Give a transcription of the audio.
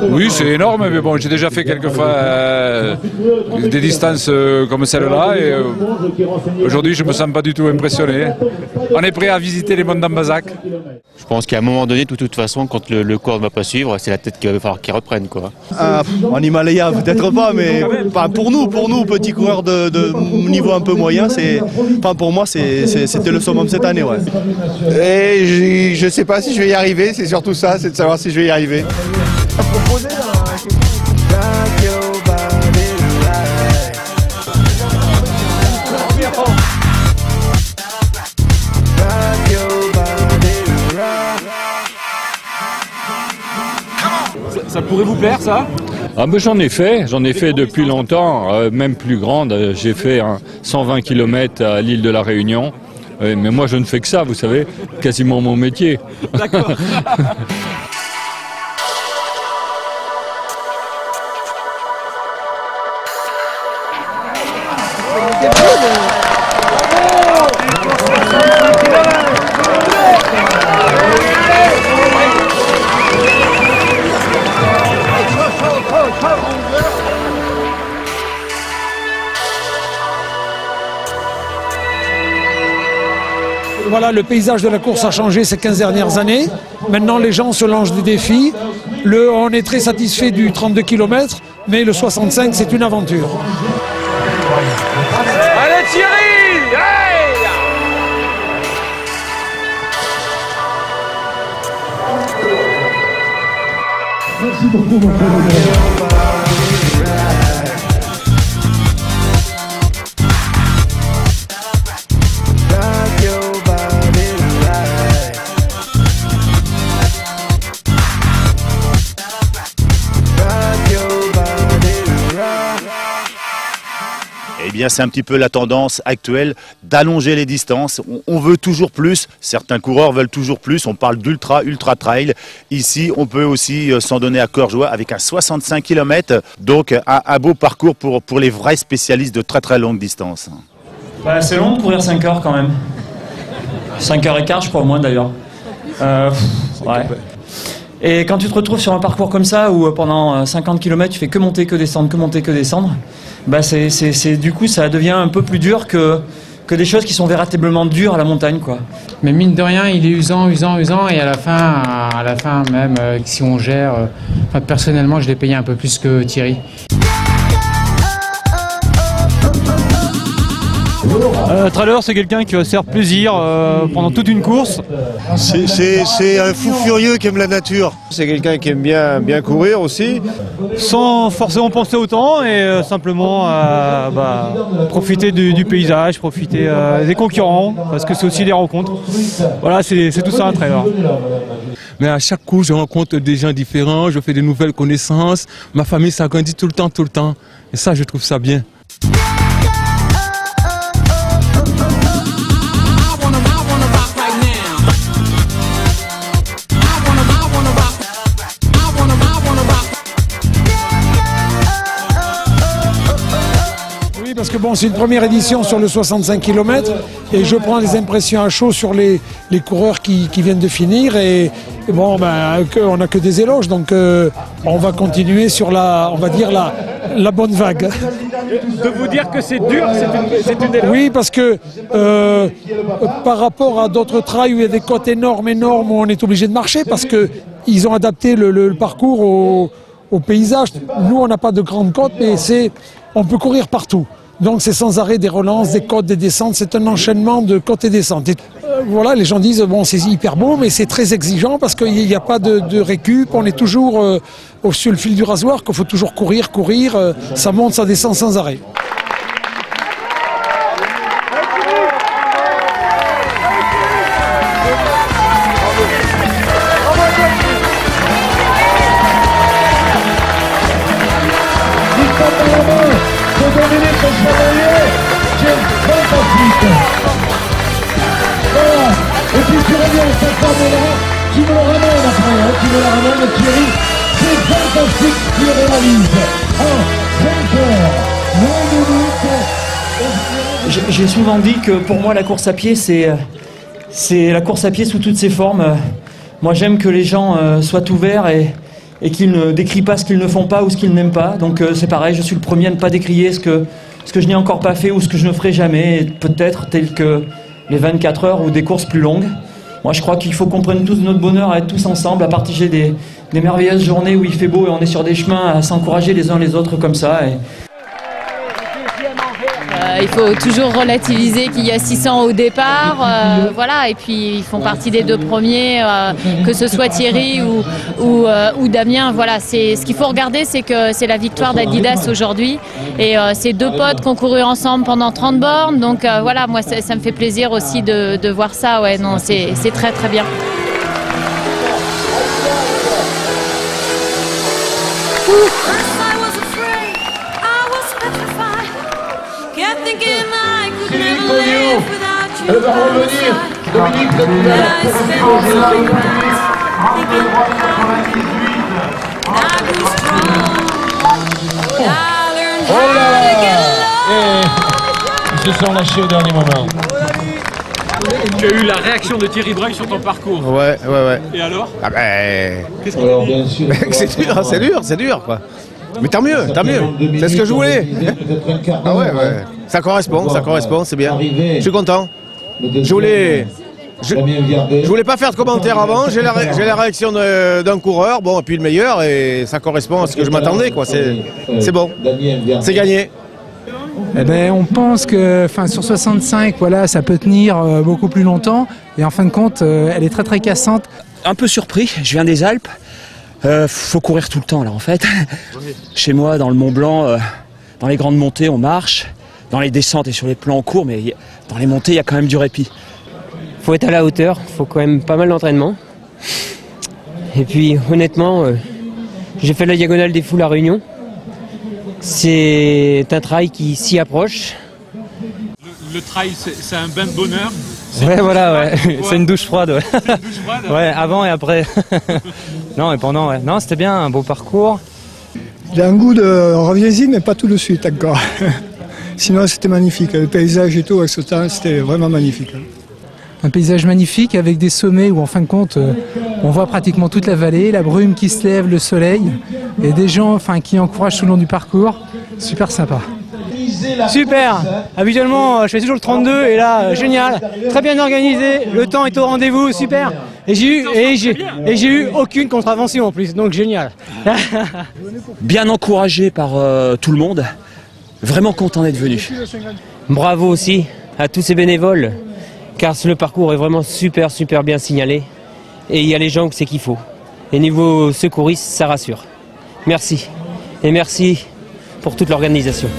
Oui, c'est énorme, mais bon, j'ai déjà fait quelques fois des distances comme celle-là et aujourd'hui, je me sens pas du tout impressionné. On est prêt à visiter les monts d'Ambazac. Je pense qu'à un moment donné, de toute façon, quand le corps ne va pas suivre, c'est la tête qu'il va falloir qu'il reprenne, quoi. En Himalaya, peut-être pas, mais pour nous, petits coureurs de niveau un peu moyen, pour moi, c'était le summum cette année. Ouais. Et je sais pas si je vais y arriver, c'est surtout ça, c'est de savoir si je vais y arriver. Ça pourrait vous plaire, ça? Ah ben j'en ai fait depuis longtemps, même plus grande. J'ai fait 120 km à l'île de la Réunion. Mais moi je ne fais que ça, vous savez, quasiment mon métier. D'accord. Voilà, le paysage de la course a changé ces 15 dernières années. Maintenant, les gens se lancent des défis. On est très satisfait du 32 km, mais le 65, c'est une aventure. Allez Thierry! Hey! Merci beaucoup, mon frère. Eh bien, c'est un petit peu la tendance actuelle d'allonger les distances. On veut toujours plus. Certains coureurs veulent toujours plus. On parle d'ultra trail. Ici, on peut aussi s'en donner à cœur joie avec un 65 km. Donc, un beau parcours pour les vrais spécialistes de très longue distance. Bah, c'est long de courir 5 heures quand même. 5h15, je crois, au moins d'ailleurs. Ouais. Et quand tu te retrouves sur un parcours comme ça, où pendant 50 km, tu fais que monter, que descendre, bah du coup, ça devient un peu plus dur que des choses qui sont véritablement dures à la montagne, quoi. Mais mine de rien, il est usant, et à la fin même, si on gère, personnellement, je l'ai payé un peu plus que Thierry. Trailer, c'est quelqu'un qui va se faire plaisir pendant toute une course. C'est un fou furieux qui aime la nature. C'est quelqu'un qui aime bien courir aussi. Sans forcément penser au temps et simplement profiter du paysage, profiter des concurrents, parce que c'est aussi des rencontres. Voilà, c'est tout ça un trailer. Mais à chaque coup, je rencontre des gens différents, je fais de nouvelles connaissances. Ma famille s'agrandit tout le temps. Et ça, je trouve ça bien. Parce que bon, c'est une première édition sur le 65 km et je prends les impressions à chaud sur les coureurs qui viennent de finir et bon, on n'a que des éloges, donc on va continuer sur la bonne vague. De vous dire que c'est dur, c'est une éloge. Oui, parce que par rapport à d'autres trails où il y a des côtes énormes où on est obligé de marcher parce qu'ils ont adapté le parcours au paysage. Nous, on n'a pas de grandes côtes, mais on peut courir partout. Donc c'est sans arrêt des relances, des côtes, des descentes, c'est un enchaînement de côtes et descentes. Et, voilà, les gens disent, bon, c'est hyper beau, mais c'est très exigeant parce qu'il n'y a pas de récup, on est toujours sur le fil du rasoir, qu'il faut toujours courir, ça monte, ça descend sans arrêt. Voilà. Et puis tu reviens à cette femme-là, tu me le ramènes après, tu me le ramènes Thierry, c'est fantastique ce qu'il réalise en 5 heures, 9 minutes. J'ai souvent dit que pour moi la course à pied c'est la course à pied sous toutes ses formes. Moi j'aime que les gens soient ouverts et et qu'ils ne décrient pas ce qu'ils ne font pas ou ce qu'ils n'aiment pas. Donc c'est pareil, je suis le premier à ne pas décrier ce que je n'ai encore pas fait ou ce que je ne ferai jamais, peut-être tel que les 24 heures ou des courses plus longues. Moi je crois qu'il faut qu'on prenne tous notre bonheur à être tous ensemble, à partager des merveilleuses journées où il fait beau et on est sur des chemins, à s'encourager les uns les autres comme ça. Il faut toujours relativiser qu'il y a 600 au départ, voilà, et puis ils font partie des 2 premiers, que ce soit Thierry ou Damien. Voilà, ce qu'il faut regarder, c'est que c'est la victoire d'Adidas aujourd'hui, et c'est 2 potes qui ont couru ensemble pendant 30 bornes, donc voilà, moi ça me fait plaisir aussi de voir ça. Ouais, non, c'est très très bien. Elle va revenir. Dominique Leclerc, oh là, ils se sont lâchés au dernier moment. Tu as eu la réaction de Thierry Breuil sur ton parcours. Ouais. Et alors? Qu'est-ce que c'est dur quoi. Mais tant mieux, c'est ce que je voulais. Ah ouais, ça correspond, c'est bien. Je suis content. Je voulais pas faire de commentaires avant, j'ai la réaction d'un coureur, bon, et puis le meilleur, et ça correspond à ce que je m'attendais, quoi. C'est bon, c'est gagné. Eh ben, on pense que sur 65, voilà, ça peut tenir beaucoup plus longtemps, et en fin de compte, elle est très très cassante. Un peu surpris, je viens des Alpes, faut courir tout le temps là en fait. Chez moi, dans le Mont Blanc, dans les grandes montées, on marche, dans les descentes et sur les plans on court, mais dans les montées, il y a quand même du répit. Faut être à la hauteur, faut quand même pas mal d'entraînement. Et puis honnêtement, j'ai fait la diagonale des foules à Réunion. C'est un trail qui s'y approche. Le trail, c'est un bain de bonheur. Ouais, voilà, ouais. C'est une douche froide. Ouais. C'est une douche froide. Ouais, avant et après. Non, et pendant, ouais. Non, c'était bien, un beau parcours. J'ai un goût de reviens-y, mais pas tout de suite encore. Sinon, c'était magnifique. Le paysage et tout, avec ce temps, c'était vraiment magnifique. Un paysage magnifique avec des sommets où en fin de compte on voit pratiquement toute la vallée, la brume qui se lève, le soleil et des gens qui encouragent tout le long du parcours. Super sympa. Super. Habituellement je fais toujours le 32 et là génial, très bien organisé, le temps est au rendez-vous, super. Et j'ai eu aucune contravention en plus, donc génial. Bien encouragé par tout le monde, vraiment content d'être venu. Bravo aussi à tous ces bénévoles, car le parcours est vraiment super bien signalé et il y a les gens que c'est qu'il faut. Et niveau secouriste, ça rassure. Merci. Et merci pour toute l'organisation.